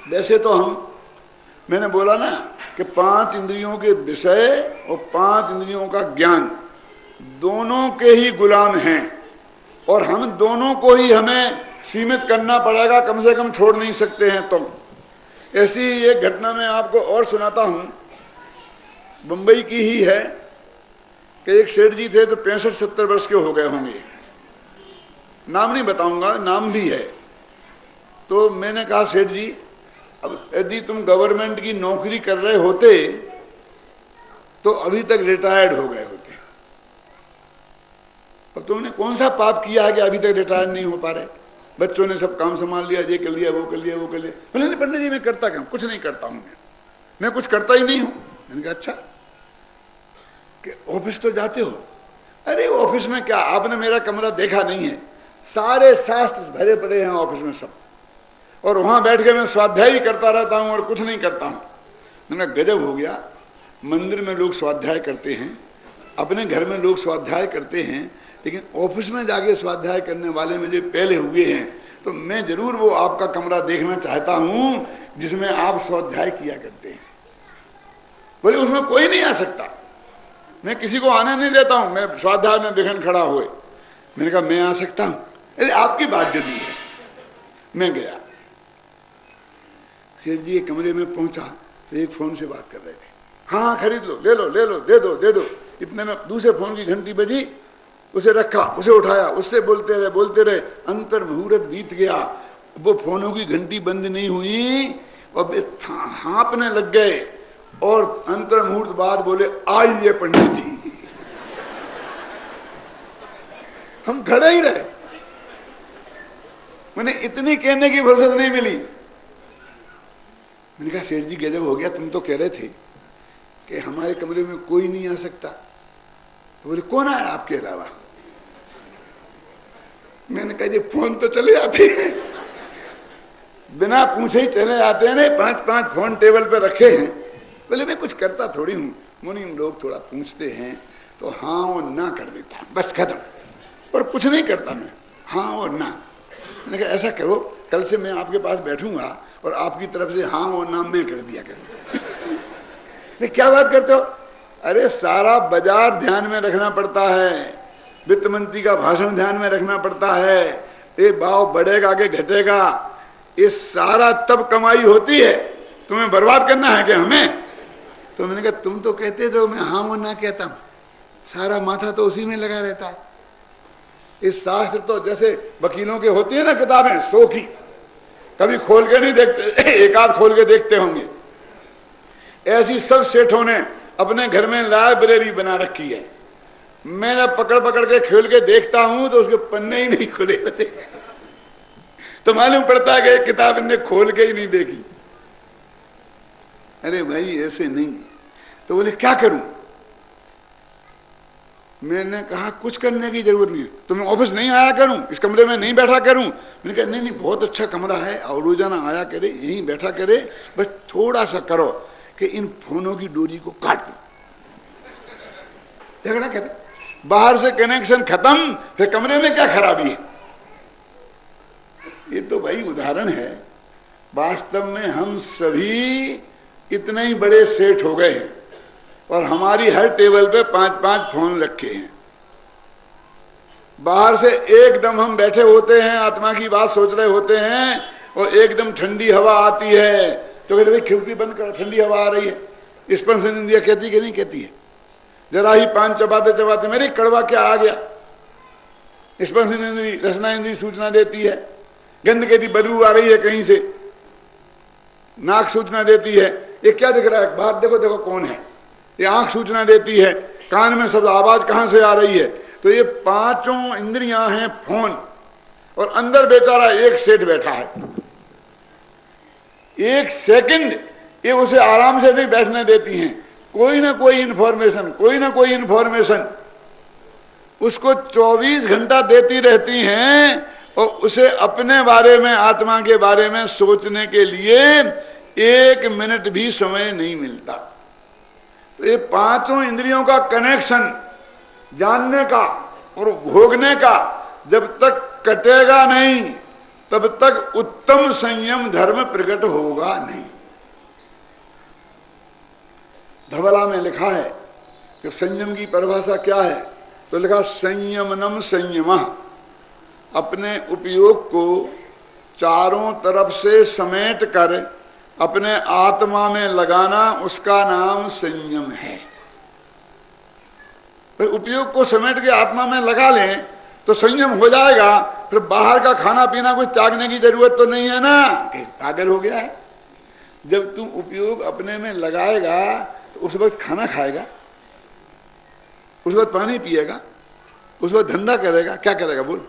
वैसे तो मैंने बोला ना कि 5 इंद्रियों के विषय और 5 इंद्रियों का ज्ञान दोनों के ही गुलाम हैं, और हम दोनों को ही हमें सीमित करना पड़ेगा, कम से कम छोड़ नहीं सकते हैं। तो ऐसी एक घटना मैं आपको और सुनाता हूं, बंबई की ही है कि एक सेठ जी थे, तो 65-70 वर्ष के हो गए होंगे, नाम नहीं बताऊंगा, नाम भी है। तो मैंने कहा सेठ जी, अब यदि तुम गवर्नमेंट की नौकरी कर रहे होते तो अभी तक रिटायर्ड हो गए होते, अब तुमने कौन सा पाप किया है कि अभी तक रिटायर्ड नहीं हो पा रहे? बच्चों ने सब काम संभाल लिया, ये कर लिया, वो कर लिया, वो कर लिया। बोले नहीं पंडित जी, मैं करता क्या? कुछ नहीं करता हूं, मैं कुछ करता ही नहीं हूं। मैंने कहा अच्छा, कि ऑफिस तो जाते हो? अरे ऑफिस में क्या, आपने मेरा कमरा देखा नहीं है, सारे शास्त्र भरे पड़े हैं ऑफिस में सब, और वहां बैठ के मैं स्वाध्याय ही करता रहता हूं और कुछ नहीं करता हूं। मैंने कहा गजब हो गया, मंदिर में लोग स्वाध्याय करते हैं, अपने घर में लोग स्वाध्याय करते हैं, लेकिन ऑफिस में जाके स्वाध्याय करने वाले मुझे पहले हुए हैं। तो मैं जरूर वो आपका कमरा देखना चाहता हूं जिसमें आप स्वाध्याय किया करते हैं। बोले उसमें कोई नहीं आ सकता, मैं किसी को आने नहीं देता हूं, मैं स्वाध्याय में बिखन खड़ा हुए। मैंने कहा मैं आ सकता हूं? अरे आपकी बात जरूरी है। मैं गया, सेठ जी के कमरे में पहुंचा तो एक फोन से बात कर रहे थे। हाँ खरीद लो, ले लो, ले लो, दे दो, दे दो। इतने में दूसरे फोन की घंटी बजी, उसे रखा, उसे उठाया, उससे बोलते रहे, अंतर मुहूर्त बीत गया। वो फोनों की घंटी बंद नहीं हुई और वे हाँपने लग गए, और अंतर मुहूर्त बाद बोले आइए पंडित जी। हम खड़े ही रहे, मैंने इतनी कहने की फुर्सत नहीं मिली। मैंने कहा सेठ जी गजब हो गया, तुम तो कह रहे थे कि हमारे कमरे में कोई नहीं आ सकता। तो बोले कौन आया आपके अलावा? मैंने कहा जी फोन तो चले आते हैं, बिना पूछे ही चले जाते हैं। 5-5 फोन टेबल पे रखे हैं। बोले मैं कुछ करता थोड़ी हूँ, मुनि लोग थोड़ा पूछते हैं तो हाँ और ना कर देता, बस खत्म। और कुछ नहीं करता मैं, हाँ और ना। मैंने कहा ऐसा करो, कल से मैं आपके पास बैठूंगा और आपकी तरफ से हाँ और ना मैं कर दिया करूँ। क्या बात करते हो? अरे सारा बाजार ध्यान में रखना पड़ता है, वित्त मंत्री का भाषण ध्यान में रखना पड़ता है, ये भाव बढ़ेगा कि घटेगा, ये सारा तब कमाई होती है। तुम्हें बर्बाद करना है क्या हमें? तो मैंने कहा तुम तो कहते हो, मैं हाँ वो ना कहता हूं, सारा माथा तो उसी में लगा रहता है। इस शास्त्र तो जैसे वकीलों के होती है ना किताबें 100 की, कभी खोल के नहीं देखते, एक आध खोल के देखते होंगे, ऐसी सब सेठों ने अपने घर में लाइब्रेरी बना रखी है। मैं पकड़ पकड़ के खोल के देखता हूं तो उसके पन्ने ही नहीं खुले होते, तो मालूम पड़ता है कि किताब इनने खोल के ही नहीं देखी। अरे भाई ऐसे नहीं। तो बोले क्या करूं? मैंने कहा कुछ करने की जरूरत नहीं है, तो मैं ऑफिस नहीं आया करूं, इस कमरे में नहीं बैठा करूं? मैंने कहा नहीं बहुत अच्छा कमरा है और रोजाना आया करे, यहीं बैठा करे, बस थोड़ा सा करो कि इन फोनों की डोरी को काट दो। झगड़ा कर, बाहर से कनेक्शन खत्म, फिर कमरे में क्या खराबी है? ये तो भाई उदाहरण है। वास्तव में हम सभी इतने ही बड़े सेठ हो गए हैं और हमारी हर टेबल पे 5-5 फोन रखे हैं। बाहर से एकदम हम बैठे होते हैं, आत्मा की बात सोच रहे होते हैं, और एकदम ठंडी हवा आती है तो कहते भाई खिड़की बंद करो, ठंडी हवा आ रही है। स्पर्शन इंद्रिया कहती कि नहीं कहती है? जरा ही पान चबाते चबाते मेरी कड़वा क्या आ गया, स्पर्शन इंद्री रसना इंद्री सूचना देती है। गंध कहती बदबू आ रही है कहीं से, नाक सूचना देती है ये क्या दिख रहा है, बाहर देखो देखो कौन है, ये आंख सूचना देती है, कान में सब आवाज कहां से आ रही है। तो ये 5 इंद्रियां हैं फोन, और अंदर बेचारा एक सेठ बैठा है। 1 सेकंड ये उसे आराम से नहीं बैठने देती हैं। कोई ना कोई इंफॉर्मेशन, कोई ना कोई इंफॉर्मेशन उसको 24 घंटा देती रहती हैं, और उसे अपने बारे में, आत्मा के बारे में सोचने के लिए 1 मिनट भी समय नहीं मिलता। तो ये 5 इंद्रियों का कनेक्शन जानने का और भोगने का जब तक कटेगा नहीं, तब तक उत्तम संयम धर्म प्रकट होगा नहीं। धवला में लिखा है कि संयम की परिभाषा क्या है, तो लिखा संयमनम संयमः, अपने उपयोग को चारों तरफ से समेट कर अपने आत्मा में लगाना, उसका नाम संयम है। फिर उपयोग को समेट के आत्मा में लगा लें तो संयम हो जाएगा। फिर बाहर का खाना पीना कुछ त्यागने की जरूरत तो नहीं है ना, पागल हो गया है। जब तू उपयोग अपने में लगाएगा तो उस वक्त खाना खाएगा, उस वक्त पानी पिएगा, उस वक्त धंधा करेगा, क्या करेगा बोल?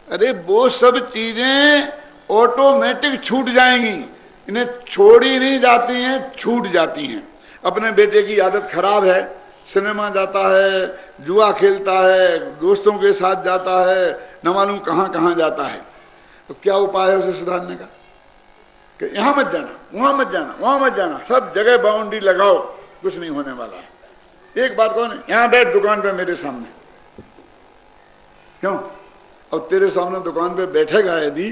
अरे वो सब चीजें ऑटोमेटिक छूट जाएंगी, इन्हें छोड़ी नहीं जाती हैं, छूट जाती हैं। अपने बेटे की आदत खराब है, सिनेमा जाता है, जुआ खेलता है, दोस्तों के साथ जाता है, न मालूम कहाँ कहाँ जाता है, तो क्या उपाय है उसे सुधारने का? कि यहाँ मत जाना, वहाँ मत जाना, वहाँ मत जाना, सब जगह बाउंड्री लगाओ, कुछ नहीं होने वाला है। एक बात कौन है, यहाँ बैठ दुकान पे मेरे सामने, क्यों? और तेरे सामने दुकान पे बैठेगा यदि,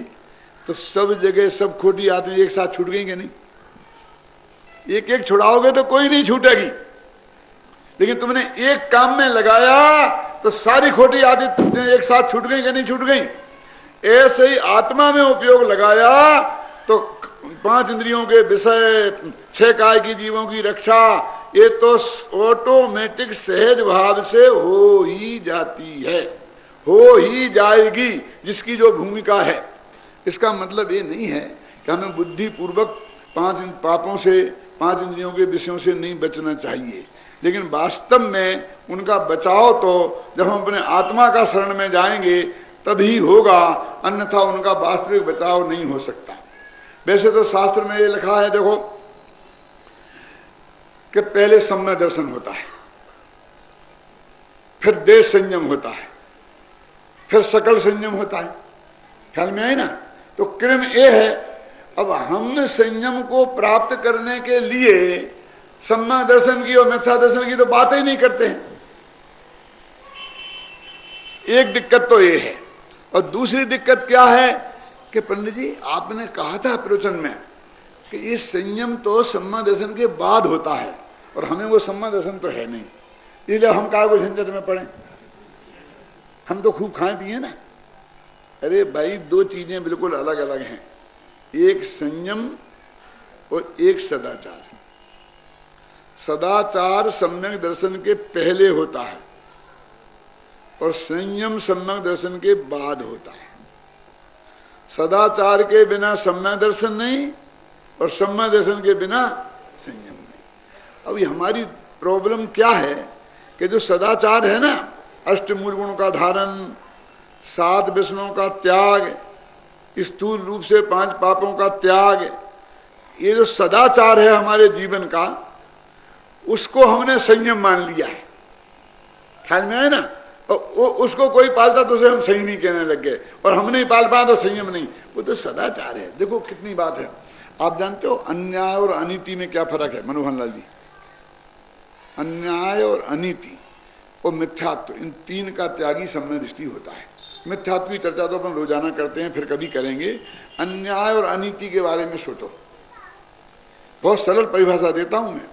तो सब जगह सब खोटी आते एक साथ छूट गई कि नहीं? एक एक छुड़ाओगे तो कोई नहीं छूटेगी, लेकिन तुमने एक काम में लगाया तो सारी खोटी आदतें एक साथ छूट गई कि नहीं छूट गई? ऐसे ही आत्मा में उपयोग लगाया तो 5 इंद्रियों के विषय, 6 काय की जीवों की रक्षा, ये तो ऑटोमेटिक सहज भाव से हो ही जाती है, हो ही जाएगी, जिसकी जो भूमिका है। इसका मतलब ये नहीं है कि हमें बुद्धि पूर्वक 5 पापों से, 5 इंद्रियों के विषयों से नहीं बचना चाहिए, लेकिन वास्तव में उनका बचाव तो जब हम अपने आत्मा का शरण में जाएंगे तभी होगा, अन्यथा उनका वास्तविक बचाव नहीं हो सकता। वैसे तो शास्त्र में ये लिखा है, देखो कि पहले सम्यक दर्शन होता है, फिर देश संयम होता है, फिर सकल संयम होता है। ख्याल में आई ना? तो क्रम ये है अब हम संयम को प्राप्त करने के लिए सम्यक दर्शन की और मिथ्या दर्शन की तो बात ही नहीं करते हैं। एक दिक्कत तो ये है। और दूसरी दिक्कत क्या है कि पंडित जी आपने कहा था प्रवचन में कि ये संयम तो सम्यक दर्शन के बाद होता है, और हमें वो सम्यक दर्शन तो है नहीं, इसलिए हम काहे को झंझट में पड़े, हम तो खूब खाएं पिए ना। अरे भाई, दो चीजें बिल्कुल अलग अलग हैं, एक संयम और एक सदाचार। सदाचार सम्यक दर्शन के पहले होता है और संयम सम्यक दर्शन के बाद होता है। सदाचार के बिना सम्यक दर्शन नहीं और सम्यक दर्शन के बिना संयम नहीं। अब हमारी प्रॉब्लम क्या है कि जो सदाचार है ना, अष्टमूल गुणों का धारण, 7 व्यसनों का त्याग, स्थूल रूप से 5 पापों का त्याग, ये जो सदाचार है हमारे जीवन का, उसको हमने संयम मान लिया है। ख्याल में आए ना? उसको कोई पालता तो उसे हम संयमी कहने लग गए, और हम नहीं पाल पाए तो संयम नहीं। वो तो सदाचार है। देखो कितनी बात है। आप जानते हो अन्याय और अनीति में क्या फर्क है मनोहर लाल जी? अन्याय और अनीति और मिथ्यात्व, इन तीन का त्यागी सम्यक दृष्टि होता है। मिथ्यात्व की चर्चा तो अपन रोजाना करते हैं, फिर कभी करेंगे। अन्याय और अनीति के बारे में सोचो। बहुत सरल परिभाषा देता हूं मैं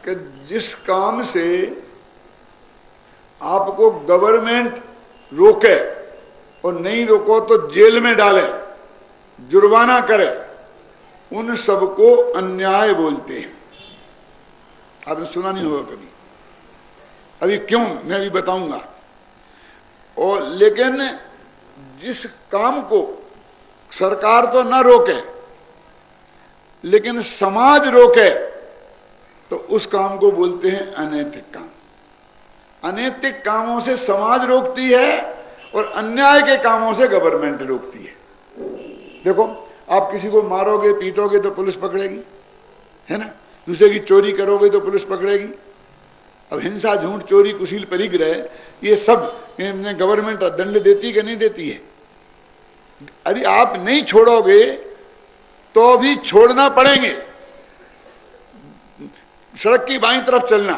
कि जिस काम से आपको गवर्नमेंट रोके और नहीं रोको तो जेल में डाले, जुर्माना करे, उन सबको अन्याय बोलते हैं। आपने सुना नहीं होगा कभी। अभी क्यों मैं भी बताऊंगा। और लेकिन जिस काम को सरकार तो ना रोके लेकिन समाज रोके तो उस काम को बोलते हैं अनैतिक काम। अनैतिक कामों से समाज रोकती है और अन्याय के कामों से गवर्नमेंट रोकती है। देखो, आप किसी को मारोगे पीटोगे तो पुलिस पकड़ेगी, है ना? दूसरे की चोरी करोगे तो पुलिस पकड़ेगी। अब हिंसा, झूठ, चोरी, कुशील, परिग्रह, ये सब गवर्नमेंट दंड देती कि नहीं देती है? यदि आप नहीं छोड़ोगे तो भी छोड़ना पड़ेंगे। सड़क की बाईं तरफ चलना,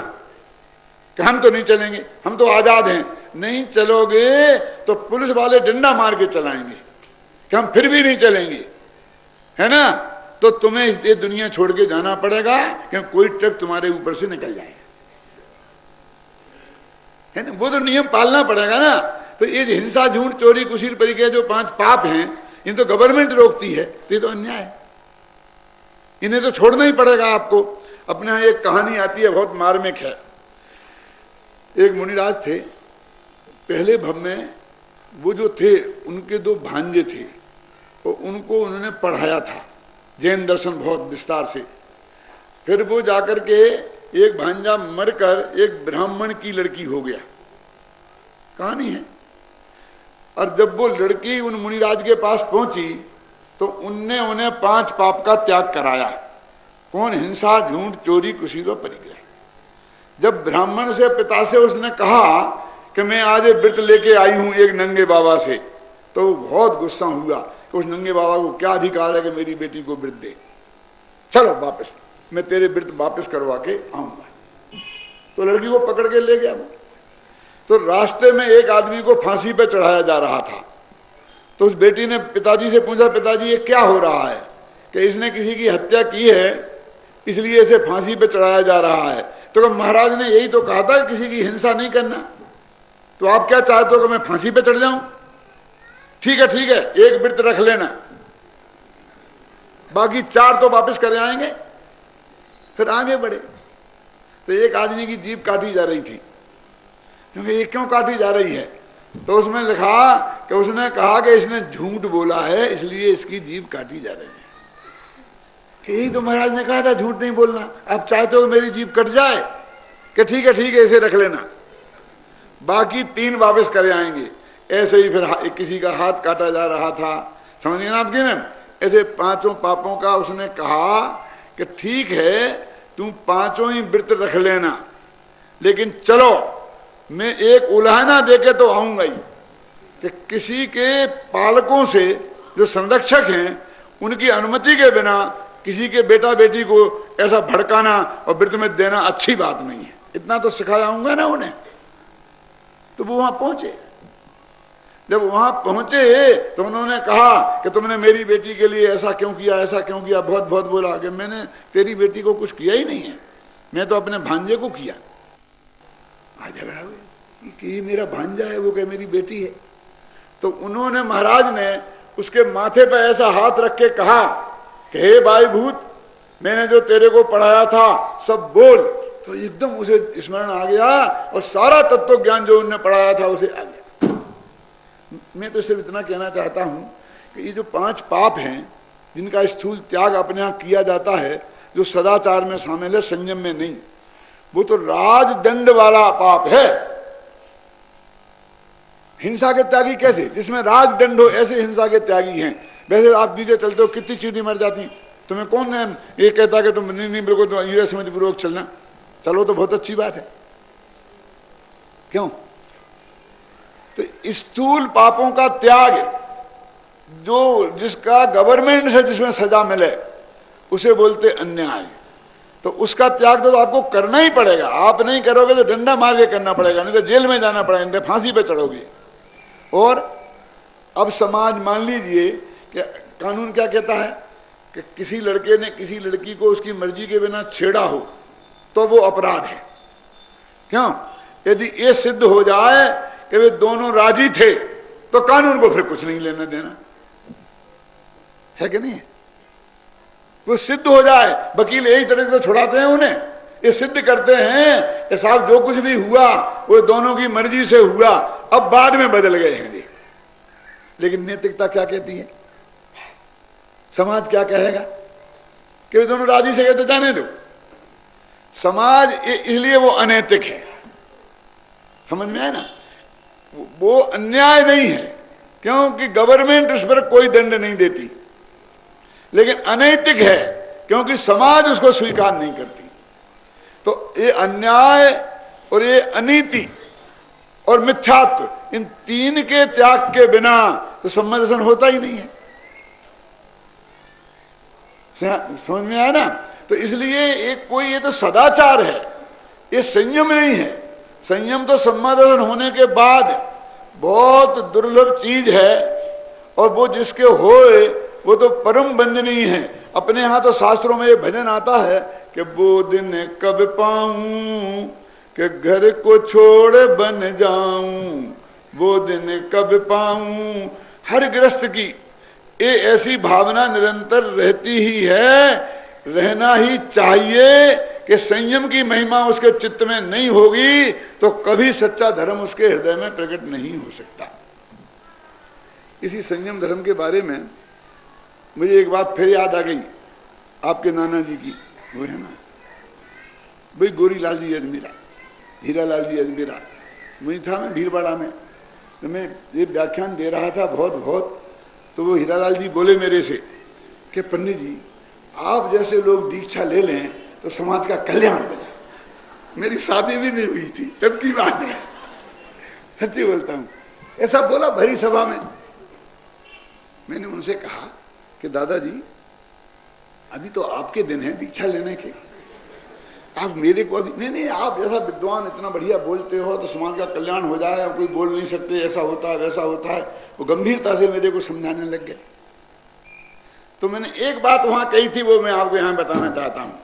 कि हम तो नहीं चलेंगे, हम तो आजाद हैं। नहीं चलोगे तो पुलिस वाले डंडा मार के चलाएंगे कि हम फिर भी नहीं चलेंगे, है ना? तो तुम्हें ये दुनिया छोड़ के जाना पड़ेगा कि कोई ट्रक तुम्हारे ऊपर से निकल जाए, है ना? वो तो नियम पालना पड़ेगा ना। तो ये हिंसा, झूठ, चोरी, कुशील, परिग्रह जो 5 पाप हैं, इन तो गवर्नमेंट रोकती है, तो ये तो अन्याय है। इन्हें तो छोड़ना ही पड़ेगा आपको। अपने यहाँ एक कहानी आती है, बहुत मार्मिक है। एक मुनिराज थे, पहले भव में वो जो थे उनके 2 भांजे थे, और उनको उन्होंने पढ़ाया था जैन दर्शन बहुत विस्तार से। फिर वो जाकर के एक भांजा मरकर एक ब्राह्मण की लड़की हो गया, कहानी है। और जब वो लड़की उन मुनिराज के पास पहुंची तो उनने उन्हें 5 पाप का त्याग कराया। कौन? हिंसा, झूठ, चोरी, कुशील और परिग्रह। जब ब्राह्मण से, पिता से उसने कहा कि मैं आज व्रत लेके आई हूं एक नंगे बाबा से, तो वो बहुत गुस्सा हुआ कि उस नंगे बाबा को क्या अधिकार है कि मेरी बेटी को व्रत दे, चलो वापस, मैं तेरे व्रत वापस करवा के आऊंगा। तो लड़की को पकड़ के ले गया। तो रास्ते में एक आदमी को फांसी पे चढ़ाया जा रहा था। तो उस बेटी ने पिताजी से पूछा, पिताजी ये क्या हो रहा है? कि इसने किसी की हत्या की है इसलिए इसे फांसी पे चढ़ाया जा रहा है। तो महाराज ने यही तो कहा था किसी की हिंसा नहीं करना, तो आप क्या चाहते हो कि मैं फांसी पे चढ़ जाऊं? ठीक है ठीक है, एक व्रत रख लेना, बाकी 4 तो वापस कर आएंगे। फिर आगे बढ़े तो एक आदमी की जीभ काटी जा रही थी। क्योंकि ये क्यों काटी जा रही है? तो उसमें लिखा कि उसने कहा कि इसने झूठ बोला है इसलिए इसकी जीभ काटी जा रही है। कि यही तो महाराज ने कहा था झूठ नहीं बोलना, आप चाहते हो मेरी जीभ कट जाए? कि ठीक है इसे रख लेना, बाकी 3 वापस करे आएंगे। ऐसे ही फिर किसी का हाथ काटा जा रहा था, समझ गए ना आपकी ना? ऐसे 5 पापों का उसने कहा कि ठीक है तुम 5 ही व्रत रख लेना, लेकिन चलो मैं एक उलाहना देके तो आऊंगा ही कि किसी के पालकों से, जो संरक्षक हैं, उनकी अनुमति के बिना किसी के बेटा बेटी को ऐसा भड़काना और वृत्त में देना अच्छी बात नहीं है। इतना तो सिखाऊंगा ना उन्हें। तो वो वहां पहुंचे। जब वहां पहुंचे तो उन्होंने कहा कि तुमने मेरी बेटी के लिए ऐसा क्यों किया, ऐसा क्यों किया। बहुत बहुत बोला कि मैंने तेरी बेटी को कुछ किया ही नहीं है, मैं तो अपने भांजे को किया। आज झगड़ा हुआ कि ये मेरा भांजा है, वो क्या मेरी बेटी है। तो उन्होंने, महाराज ने उसके माथे पर ऐसा हाथ रख के कहा कि हे भाई भूत, मैंने जो तेरे को पढ़ाया था सब बोल। तो एकदम उसे स्मरण आ गया और सारा तत्व ज्ञान जो उन्होंने पढ़ाया था उसे आ गया। मैं तो सिर्फ इतना कहना चाहता हूं कि ये जो 5 पाप हैं जिनका स्थूल त्याग अपने यहाँ किया जाता है, जो सदाचार में शामिल है, संयम में नहीं, वो तो राजदंड वाला पाप है। हिंसा के त्यागी कैसे, जिसमें राजदंड हो, ऐसे हिंसा के त्यागी हैं। वैसे आप दीजिए चलते हो, कितनी चींटी मर जाती, तुम्हें कौन है ये कहता कि तुम नहीं बिल्कुल तुम समझपूर्वक चलना, चलो तो बहुत अच्छी बात है। क्यों? तो स्थूल पापों का त्याग, जो जिसका गवर्नमेंट से जिसमें सजा मिले, उसे बोलते अन्याय। तो उसका त्याग तो आपको करना ही पड़ेगा। आप नहीं करोगे तो डंडा मार के करना पड़ेगा, नहीं तो जेल में जाना पड़ेगा, नहीं तो फांसी पे चढ़ोगे। और अब समाज, मान लीजिए कि कानून क्या कहता है कि किसी लड़के ने किसी लड़की को उसकी मर्जी के बिना छेड़ा हो तो वो अपराध है। क्यों? यदि ये सिद्ध हो जाए कि वे दोनों राजी थे तो कानून को फिर कुछ नहीं लेना देना है कि नहीं? वो सिद्ध हो जाए, वकील यही तरह से तो छुड़ाते हैं उन्हें। ये सिद्ध करते हैं कि साहब जो कुछ भी हुआ वो दोनों की मर्जी से हुआ, अब बाद में बदल गए हैं जी। लेकिन नैतिकता क्या कहती है, समाज क्या कहेगा कि दोनों राजी से कहते जाने दो। समाज इसलिए वो अनैतिक है, समझ में आए ना? वो अन्याय नहीं है क्योंकि गवर्नमेंट उस पर कोई दंड नहीं देती, लेकिन अनैतिक है क्योंकि समाज उसको स्वीकार नहीं करती। तो ये अन्याय और ये अनीति और मिथ्यात्व, इन 3 के त्याग के बिना तो सम्मत दर्शन होता ही नहीं है। समझ में आया ना? तो इसलिए एक कोई, ये तो सदाचार है, ये संयम नहीं है। संयम तो सम्मत दर्शन होने के बाद बहुत दुर्लभ चीज है, और वो जिसके होए वो तो परम बंदनीय है। अपने यहाँ तो शास्त्रों में ये भजन आता है कि वो दिन कब पाऊं कि घर को छोड़ बन जाऊं, वो दिन कब पाऊं। हर गृहस्थ की ये ऐसी भावना निरंतर रहती ही है, रहना ही चाहिए कि संयम की महिमा उसके चित्त में नहीं होगी तो कभी सच्चा धर्म उसके हृदय में प्रकट नहीं हो सकता। इसी संयम धर्म के बारे में मुझे एक बात फिर याद आ गई, आपके नाना जी की। वो है ना भाई गोरी लाल जी अजमेरा, हीरा लाल जी अजमेरा। वही था मैं भीलवाड़ा में, तो मैं ये व्याख्यान दे रहा था बहुत। तो वो हीरा लाल जी बोले मेरे से कि पंडित जी, आप जैसे लोग दीक्षा ले लें तो समाज का कल्याण हो जाए। मेरी शादी भी नहीं हुई थी तब की बात है, सच्ची बोलता हूँ। ऐसा बोला भरी सभा में। मैंने उनसे कहा कि दादाजी, अभी तो आपके दिन है दीक्षा लेने के, आप मेरे को अभी नहीं, आप जैसा विद्वान इतना बढ़िया बोलते हो तो समाज का कल्याण हो जाए, कोई बोल नहीं सकते, ऐसा होता है वैसा होता है। वो गंभीरता से मेरे को समझाने लग गए। तो मैंने एक बात वहां कही थी, वो मैं आपको यहाँ बताना चाहता हूँ।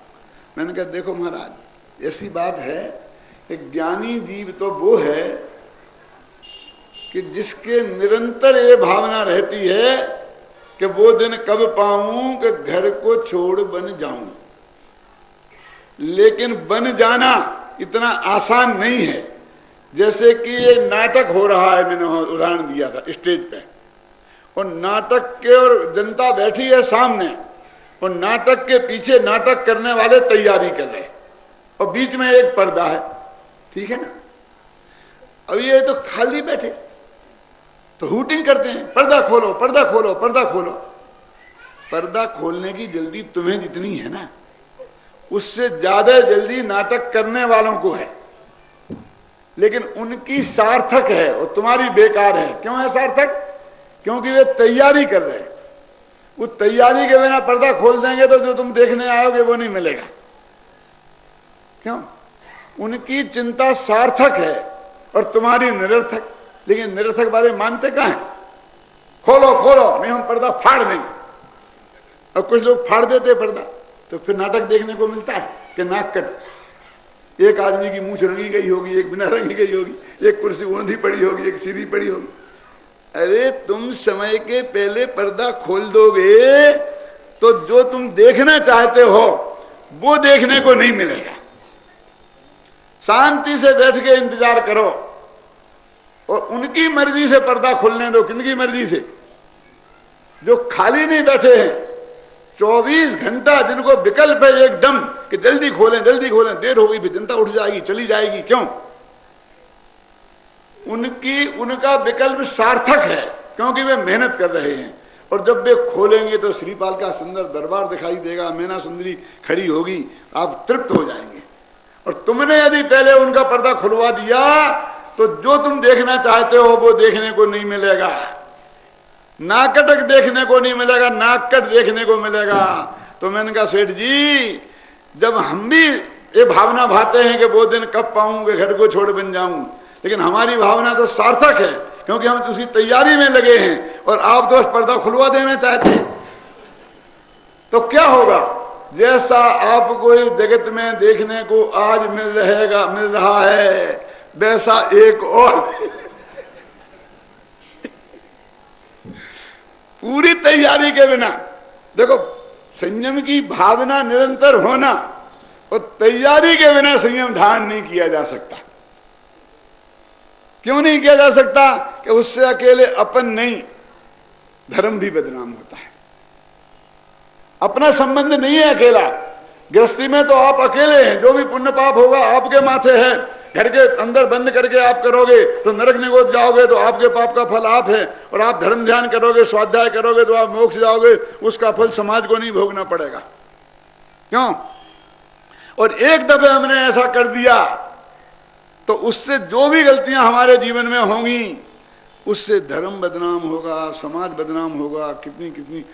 मैंने कहा देखो महाराज, ऐसी बात है कि ज्ञानी जीव तो वो है कि जिसके निरंतर ये भावना रहती है कि वो दिन कब पाऊं कि घर को छोड़ बन जाऊं। लेकिन बन जाना इतना आसान नहीं है। जैसे कि ये नाटक हो रहा है, मैंने उदाहरण दिया था स्टेज पे, और नाटक के और जनता बैठी है सामने, और नाटक के पीछे नाटक करने वाले तैयारी कर रहे हैं, और बीच में एक पर्दा है, ठीक है ना? अब ये तो खाली बैठे तो हूटिंग करते हैं, पर्दा खोलो पर्दा खोलो पर्दा खोलो। पर्दा खोलने की जल्दी तुम्हें जितनी है ना, उससे ज्यादा जल्दी नाटक करने वालों को है। लेकिन उनकी सार्थक है और तुम्हारी बेकार है। क्यों है सार्थक? क्योंकि वे तैयारी कर रहे हैं। वो तैयारी के बिना पर्दा खोल देंगे तो जो तुम देखने आओगे वो नहीं मिलेगा। क्यों? उनकी चिंता सार्थक है और तुम्हारी निरर्थक। लेकिन निरर्थक वाले मानते कहाँ हैं? खोलो खोलो, नहीं हम पर्दा फाड़ देंगे। और कुछ लोग फाड़ देते पर्दा, तो फिर नाटक देखने को मिलता है कि नाक कट, एक आदमी की मूंछ रंगी गई होगी, एक बिना रंगी गई होगी, एक कुर्सी ऊंधी पड़ी होगी, एक सीधी पड़ी होगी। अरे तुम समय के पहले पर्दा खोल दोगे तो जो तुम देखना चाहते हो वो देखने को नहीं मिलेगा। शांति से बैठ के इंतजार करो और उनकी मर्जी से पर्दा खोलने दो। किनकी मर्जी से? जो खाली नहीं बैठे हैं, 24 घंटा जिनको विकल्प है एकदम कि जल्दी खोलें जल्दी खोलें, देर हो गई फिर जनता उठ जाएगी चली जाएगी। क्यों? उनका विकल्प सार्थक है क्योंकि वे मेहनत कर रहे हैं। और जब वे खोलेंगे तो श्रीपाल का सुंदर दरबार दिखाई देगा, मैना सुंदरी खड़ी होगी, आप तृप्त हो जाएंगे। और तुमने यदि पहले उनका पर्दा खुलवा दिया तो जो तुम देखना चाहते हो वो देखने को नहीं मिलेगा। नाकटक देखने को नहीं मिलेगा, नाकट देखने को मिलेगा। तो मैंने कहा सेठ जी, जब हम भी ये भावना भाते हैं कि वो दिन कब पाऊं कि घर को छोड़ बन जाऊं, लेकिन हमारी भावना तो सार्थक है क्योंकि हम उसकी तैयारी में लगे हैं और आप तो पर्दा खुलवा देना चाहते हैं। तो क्या होगा? जैसा आपको इस जगत में देखने को आज मिल रहा है वैसा एक और पूरी तैयारी के बिना। देखो, संयम की भावना निरंतर होना और तैयारी के बिना संयम धारण नहीं किया जा सकता। क्यों नहीं किया जा सकता? कि उससे अकेले अपन नहीं, धर्म भी बदनाम होता है। अपना संबंध नहीं है अकेला। गृहस्थी में तो आप अकेले हैं, जो भी पुण्य पाप होगा आपके माथे है। घर के अंदर बंद करके आप करोगे तो नरक निगोद जाओगे, तो आपके पाप का फल आप है। और आप धर्म ध्यान करोगे, स्वाध्याय करोगे तो आप मोक्ष जाओगे, उसका फल समाज को नहीं भोगना पड़ेगा। क्यों? और एक दफे हमने ऐसा कर दिया तो उससे जो भी गलतियां हमारे जीवन में होंगी उससे धर्म बदनाम होगा, समाज बदनाम होगा, कितनी कितनी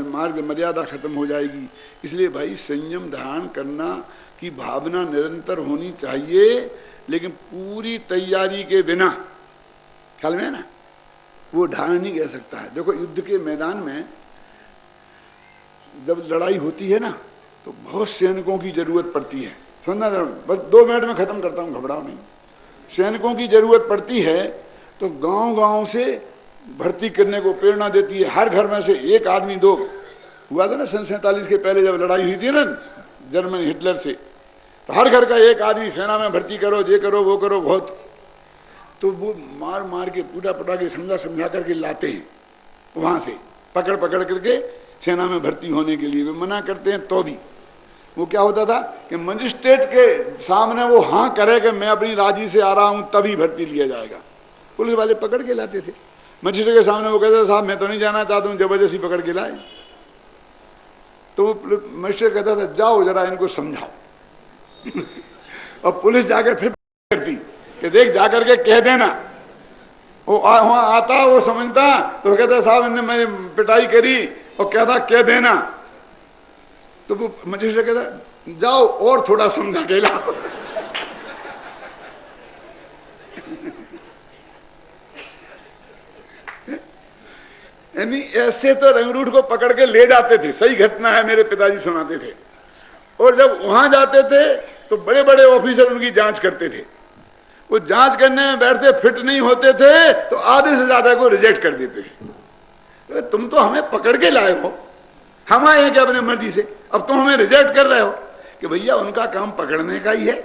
मार्ग मर्यादा खत्म हो जाएगी। इसलिए भाई संयम धारण करना की भावना निरंतर होनी चाहिए, लेकिन पूरी तैयारी के बिना, ख्याल में है ना, वो धारण नहीं कर सकता है। देखो, युद्ध के मैदान में जब लड़ाई होती है ना तो बहुत सैनिकों की जरूरत पड़ती है। समझना, बस 2 मिनट में खत्म करता हूँ, घबराओ नहीं। सैनिकों की जरूरत पड़ती है तो गांव-गांव से भर्ती करने को प्रेरणा देती है। हर घर में से एक आदमी 2 हुआ था ना सन 47 के पहले जब लड़ाई हुई थी ना जर्मनी हिटलर से, तो हर घर का एक आदमी सेना में भर्ती करो, ये करो वो करो। बहुत तो वो मार मार के पूरा पटा के समझा करके लाते हैं वहाँ से, पकड़ करके सेना में भर्ती होने के लिए। वे मना करते हैं तो भी वो क्या होता था कि मजिस्ट्रेट के सामने वो हाँ करे कि मैं अपनी राजी से आ रहा हूँ तभी भर्ती लिया जाएगा। पुलिस वाले पकड़ के लाते थे। मजिस्ट्रेट के सामने वो कहते थे साहब मैं तो नहीं जाना चाहता हूँ, जबरदस्ती पकड़ के लाए। तो वो मजिस्ट्रेट कहता था जाओ जरा इनको समझाओ। और पुलिस जाकर फिर करती कि देख जाकर के कह देना। वो वहाँ आता, वो समझता, तो कहता साहब इनने मैंने पिटाई करी, और कहता कह देना। तो वो मजिस्ट्रेट कहता जाओ और थोड़ा समझा के लाओ। यानी ऐसे तो रंगरूट को पकड़ के ले जाते थे। सही घटना है, मेरे पिताजी सुनाते थे। और जब वहां जाते थे तो बड़े बड़े ऑफिसर उनकी जांच करते थे। वो जांच करने में बैठते, फिट नहीं होते थे तो आधे से ज्यादा को रिजेक्ट कर देते थे। तो तुम तो हमें पकड़ के लाए हो, हम आए हैं क्या अपने मर्जी से, अब तुम हमें रिजेक्ट कर रहे हो। कि भैया उनका काम पकड़ने का ही है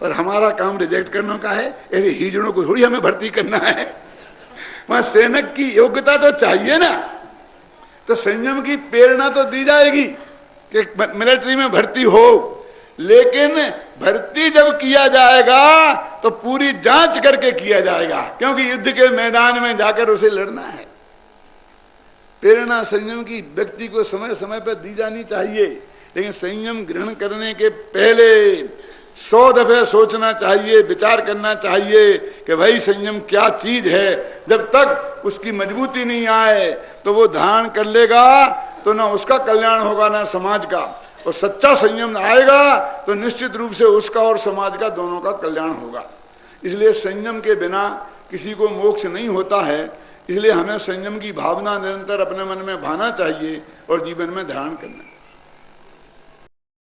और हमारा काम रिजेक्ट करने का है। ऐसे हिजड़ों को थोड़ी हमें भर्ती करना है। वहां सैनिक की योग्यता तो चाहिए ना। तो संयम की प्रेरणा तो दी जाएगी कि मिलिट्री में भर्ती हो, लेकिन भर्ती जब किया जाएगा तो पूरी जांच करके किया जाएगा, क्योंकि युद्ध के मैदान में जाकर उसे लड़ना है। प्रेरणा संयम की व्यक्ति को समय समय पर दी जानी चाहिए, लेकिन संयम ग्रहण करने के पहले 100 दफे सोचना चाहिए, विचार करना चाहिए कि भाई संयम क्या चीज है। जब तक उसकी मजबूती नहीं आए तो वो ध्यान कर लेगा तो ना उसका कल्याण होगा ना समाज का। और सच्चा संयम आएगा तो निश्चित रूप से उसका और समाज का दोनों का कल्याण होगा। इसलिए संयम के बिना किसी को मोक्ष नहीं होता है। इसलिए हमें संयम की भावना निरंतर अपने मन में भाना चाहिए और जीवन में ध्यान करना।